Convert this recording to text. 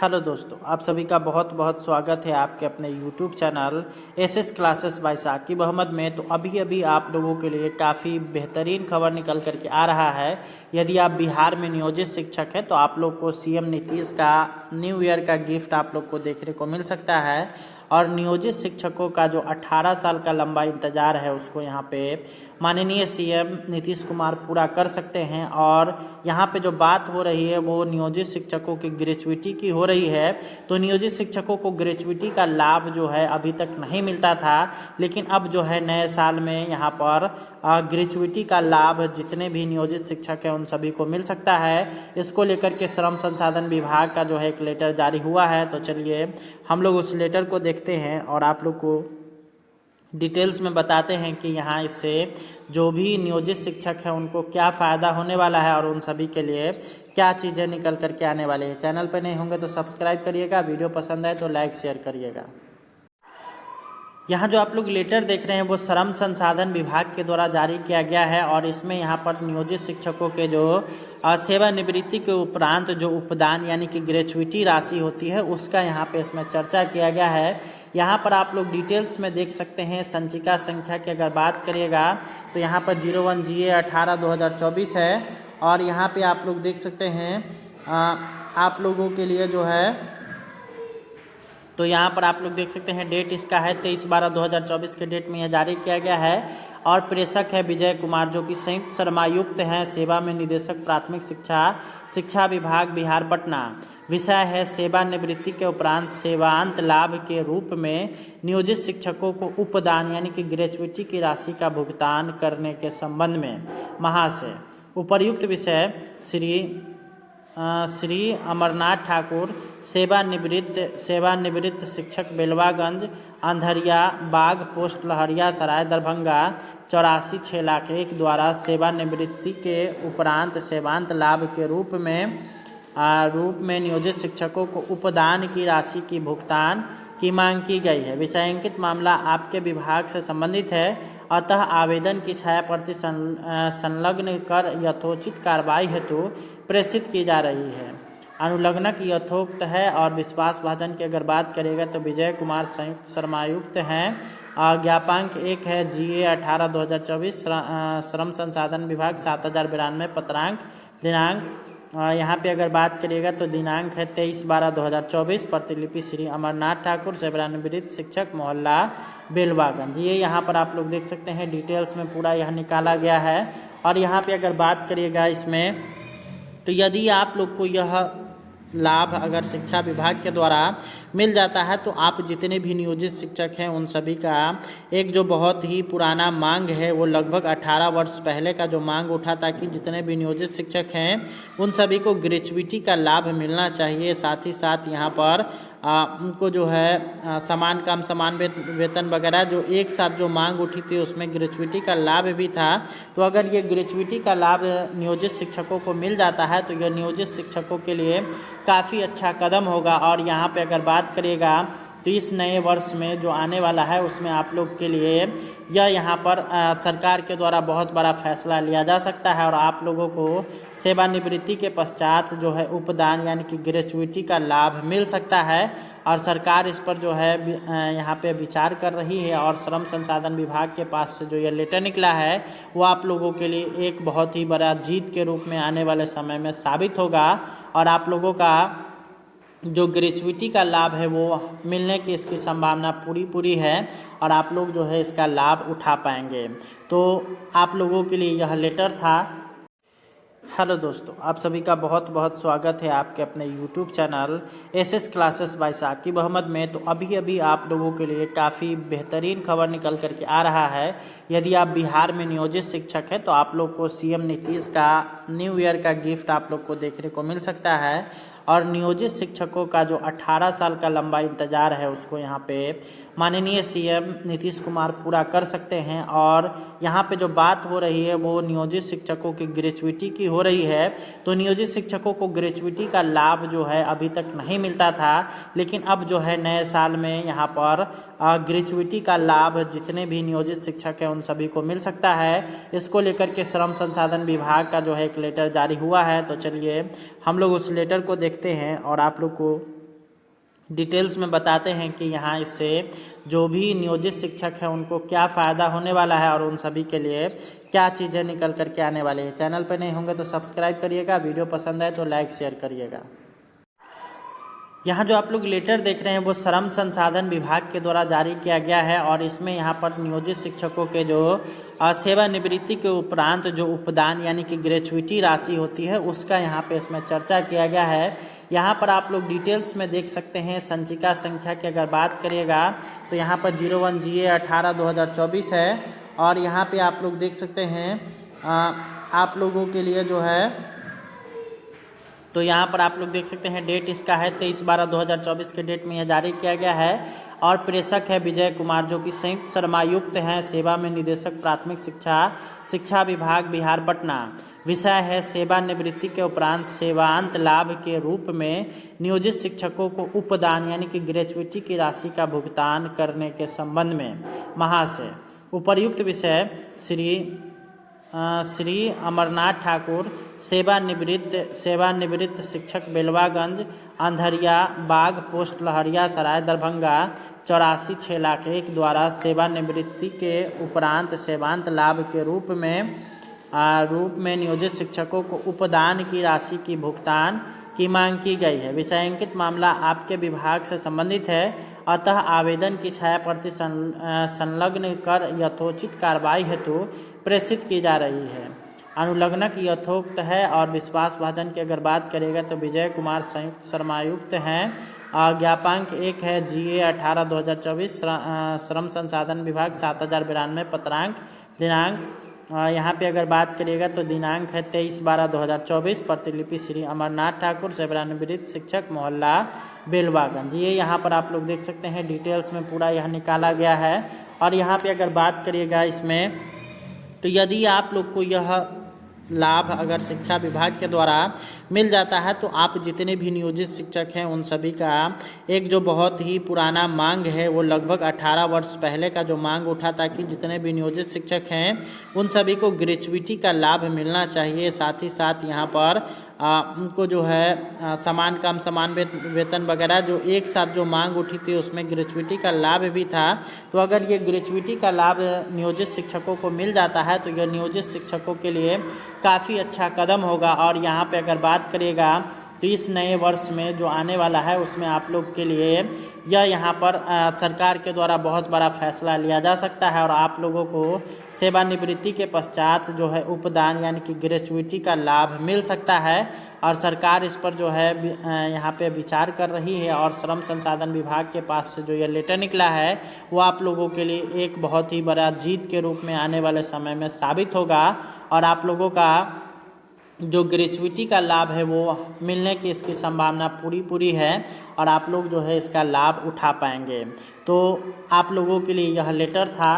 Hello दोस्तों, आप सभी का बहुत बहुत स्वागत है आपके अपने YouTube channel SS classes by Saqib Ahmad में। तो अभी आप लोगों के लिए काफ़ी बेहतरीन खबर निकल करके आ रहा है। यदि आप बिहार में नियोजित शिक्षक हैं तो आप लोग को सीएम नीतीश का न्यू ईयर का गिफ्ट आप लोग को देखने को मिल सकता है। और नियोजित शिक्षकों का जो 18 साल का लंबा इंतज़ार है उसको यहाँ पे माननीय सीएम नीतीश कुमार पूरा कर सकते हैं। और यहाँ पे जो बात हो रही है वो नियोजित शिक्षकों की ग्रेचुइटी की हो रही है। तो नियोजित शिक्षकों को ग्रेचुइटी का लाभ जो है अभी तक नहीं मिलता था, लेकिन अब जो है नए साल में यहाँ पर ग्रेचुइटी का लाभ जितने भी नियोजित शिक्षक हैं उन सभी को मिल सकता है। इसको लेकर के श्रम संसाधन विभाग का जो है एक लेटर जारी हुआ है। तो चलिए हम लोग उस लेटर को देखते हैं और आप लोग को डिटेल्स में बताते हैं कि यहाँ इससे जो भी नियोजित शिक्षक हैं उनको क्या फ़ायदा होने वाला है और उन सभी के लिए क्या चीज़ें निकल करके आने वाली है। चैनल पर नहीं होंगे तो सब्सक्राइब करिएगा, वीडियो पसंद आए तो लाइक शेयर करिएगा। यहाँ जो आप लोग लेटर देख रहे हैं वो श्रम संसाधन विभाग के द्वारा जारी किया गया है। और इसमें यहाँ पर नियोजित शिक्षकों के जो सेवानिवृत्ति के उपरांत जो उपदान यानी कि ग्रेचुइटी राशि होती है उसका यहाँ पे इसमें चर्चा किया गया है। यहाँ पर आप लोग डिटेल्स में देख सकते हैं। संचिका संख्या की अगर बात करिएगा तो यहाँ पर 01 GA 18/2024 है। और यहाँ पे आप लोग देख सकते हैं आप लोगों के लिए जो है तो यहाँ पर आप लोग देख सकते हैं डेट इसका है 23/12/2024 के डेट में यह जारी किया गया है। और प्रेषक है विजय कुमार जो कि संयुक्त श्रमायुक्त हैं सेवा में निदेशक प्राथमिक शिक्षा विभाग बिहार पटना। विषय है सेवानिवृत्ति के उपरांत सेवांत लाभ के रूप में नियोजित शिक्षकों को उपदान यानी कि ग्रेचुइटी की राशि का भुगतान करने के संबंध में महाशय उपर्युक्त विषय श्री अमरनाथ ठाकुर सेवानिवृत्त शिक्षक बेलवागंज अंधरिया बाग पोस्ट लहरिया सराय दरभंगा 84,06,01 द्वारा सेवानिवृत्ति के उपरांत सेवांत लाभ के रूप में नियोजित शिक्षकों को उपदान की राशि की भुगतान की मांग की गई है। विषयांकित मामला आपके विभाग से संबंधित है, अतः आवेदन की छाया प्रति संलग्न कर यथोचित कार्रवाई हेतु प्रेषित की जा रही है। अनुलग्नक यथोक्त है। और विश्वासभाजन की अगर बात करेगा तो विजय कुमार संयुक्त श्रमायुक्त हैं। ज्ञापांक 1 है GA 18/2024 श्रम संसाधन विभाग 7092 पत्रांक दिनांक यहाँ पे अगर बात करिएगा तो दिनांक है 23/12/2024। प्रतिलिपि श्री अमरनाथ ठाकुर सेवानिवृत्त शिक्षक मोहल्ला बेलवागंज। ये यहाँ पर आप लोग देख सकते हैं डिटेल्स में पूरा यह निकाला गया है। और यहाँ पे अगर बात करिएगा इसमें तो यदि आप लोग को यह लाभ अगर शिक्षा विभाग के द्वारा मिल जाता है तो आप जितने भी नियोजित शिक्षक हैं उन सभी का एक जो बहुत ही पुराना मांग है वो लगभग 18 वर्ष पहले का जो मांग उठा था कि जितने भी नियोजित शिक्षक हैं उन सभी को ग्रेचुइटी का लाभ मिलना चाहिए। साथ ही साथ यहाँ पर उनको जो है समान काम समान वेतन वगैरह जो एक साथ जो मांग उठी थी उसमें ग्रेचुइटी का लाभ भी था। तो अगर ये ग्रेचुइटी का लाभ नियोजित शिक्षकों को मिल जाता है तो यह नियोजित शिक्षकों के लिए काफ़ी अच्छा कदम होगा। और यहाँ पे अगर बात करिएगा तो इस नए वर्ष में जो आने वाला है उसमें आप लोग के लिए यह यहाँ पर सरकार के द्वारा बहुत बड़ा फैसला लिया जा सकता है। और आप लोगों को सेवानिवृत्ति के पश्चात जो है उपदान यानी कि ग्रेचुइटी का लाभ मिल सकता है। और सरकार इस पर जो है यहाँ पे विचार कर रही है। और श्रम संसाधन विभाग के पास से जो ये लेटर निकला है वो आप लोगों के लिए एक बहुत ही बड़ा जीत के रूप में आने वाले समय में साबित होगा। और आप लोगों का जो ग्रेचुइटी का लाभ है वो मिलने की इसकी संभावना पूरी है और आप लोग जो है इसका लाभ उठा पाएंगे। तो आप लोगों के लिए यह लेटर था। हेलो दोस्तों, आप सभी का बहुत बहुत स्वागत है आपके अपने YouTube channel SS classes by Saqib Ahmad में। तो अभी आप लोगों के लिए काफ़ी बेहतरीन खबर निकल करके आ रहा है। यदि आप बिहार में नियोजित शिक्षक हैं तो आप लोग को सीएम नीतीश का न्यू ईयर का गिफ्ट आप लोग को देखने को मिल सकता है। और नियोजित शिक्षकों का जो 18 साल का लंबा इंतज़ार है उसको यहाँ पे माननीय सीएम नीतीश कुमार पूरा कर सकते हैं। और यहाँ पे जो बात हो रही है वो नियोजित शिक्षकों की ग्रेचुइटी की हो रही है। तो नियोजित शिक्षकों को ग्रेचुइटी का लाभ जो है अभी तक नहीं मिलता था, लेकिन अब जो है नए साल में यहाँ पर ग्रेचुइटी का लाभ जितने भी नियोजित शिक्षक हैं उन सभी को मिल सकता है। इसको लेकर के श्रम संसाधन विभाग का जो है एक लेटर जारी हुआ है। तो चलिए हम लोग उस लेटर को देखते हैं और आप लोग को डिटेल्स में बताते हैं कि यहाँ इससे जो भी नियोजित शिक्षक हैं उनको क्या फ़ायदा होने वाला है और उन सभी के लिए क्या चीज़ें निकल कर के आने वाली है। चैनल पर नहीं होंगे तो सब्सक्राइब करिएगा, वीडियो पसंद आए तो लाइक शेयर करिएगा। यहाँ जो आप लोग लेटर देख रहे हैं वो श्रम संसाधन विभाग के द्वारा जारी किया गया है और इसमें यहाँ पर नियोजित शिक्षकों के जो सेवानिवृत्ति के उपरांत जो उपदान यानी कि ग्रेचुइटी राशि होती है उसका यहाँ पे इसमें चर्चा किया गया है। यहाँ पर आप लोग डिटेल्स में देख सकते हैं। संचिका संख्या की अगर बात करिएगा तो यहाँ पर 01 GA 18/2024 है और यहाँ पे आप लोग देख सकते हैं आप लोगों के लिए जो है तो यहाँ पर आप लोग देख सकते हैं डेट इसका है 23/12/2024 के डेट में यह जारी किया गया है और प्रेषक है विजय कुमार जो कि संयुक्त श्रमायुक्त हैं, सेवा में निदेशक प्राथमिक शिक्षा विभाग बिहार पटना। विषय है सेवानिवृत्ति के उपरांत सेवांत लाभ के रूप में नियोजित शिक्षकों को उपदान यानी कि ग्रेचुइटी की राशि का भुगतान करने के संबंध में महाशय। उपर्युक्त विषय श्री अमरनाथ ठाकुर सेवानिवृत्त शिक्षक बेलवागंज अंधरिया बाग पोस्ट लहरिया सराय दरभंगा 84,06,01 द्वारा सेवानिवृत्ति के उपरांत सेवांत लाभ के रूप में नियोजित शिक्षकों को उपदान की राशि की भुगतान की मांग की गई है। विषयांकित मामला आपके विभाग से संबंधित है, अतः आवेदन की छायाप्रति संलग्न कर यथोचित कार्रवाई हेतु प्रेषित की जा रही है। अनुलग्नक यथोक्त है और विश्वासभाजन की अगर बात करेगा तो विजय कुमार संयुक्त श्रमायुक्त हैं। ज्ञापांक 1 है GA 18/2024 श्रम संसाधन विभाग 7092 पत्रांक दिनांक यहाँ पे अगर बात करिएगा तो दिनांक है 23/12/2024। प्रतिलिपि श्री अमरनाथ ठाकुर सेवानिवृत्त शिक्षक मोहल्ला बेलवागंज। ये यहाँ पर आप लोग देख सकते हैं डिटेल्स में पूरा यह निकाला गया है। और यहाँ पे अगर बात करिएगा इसमें तो यदि आप लोग को यह लाभ अगर शिक्षा विभाग के द्वारा मिल जाता है तो आप जितने भी नियोजित शिक्षक हैं उन सभी का एक जो बहुत ही पुराना मांग है वो लगभग 18 वर्ष पहले का जो मांग उठा था कि जितने भी नियोजित शिक्षक हैं उन सभी को ग्रेचुइटी का लाभ मिलना चाहिए। साथ ही साथ यहाँ पर उनको जो है समान वेतन वगैरह जो एक साथ जो मांग उठी थी उसमें ग्रेचुइटी का लाभ भी था। तो अगर ये ग्रेचुइटी का लाभ नियोजित शिक्षकों को मिल जाता है तो यह नियोजित शिक्षकों के लिए काफ़ी अच्छा कदम होगा। और यहाँ पे अगर बात करिएगा तो इस नए वर्ष में जो आने वाला है उसमें आप लोग के लिए यह यहाँ पर सरकार के द्वारा बहुत बड़ा फैसला लिया जा सकता है और आप लोगों को सेवानिवृत्ति के पश्चात जो है उपदान यानी कि ग्रेचुइटी का लाभ मिल सकता है। और सरकार इस पर जो है यहाँ पे विचार कर रही है और श्रम संसाधन विभाग के पास से जो यह लेटर निकला है वो आप लोगों के लिए एक बहुत ही बड़ा जीत के रूप में आने वाले समय में साबित होगा और आप लोगों का जो ग्रेचुइटी का लाभ है वो मिलने की इसकी संभावना पूरी है और आप लोग जो है इसका लाभ उठा पाएंगे। तो आप लोगों के लिए यह लेटर था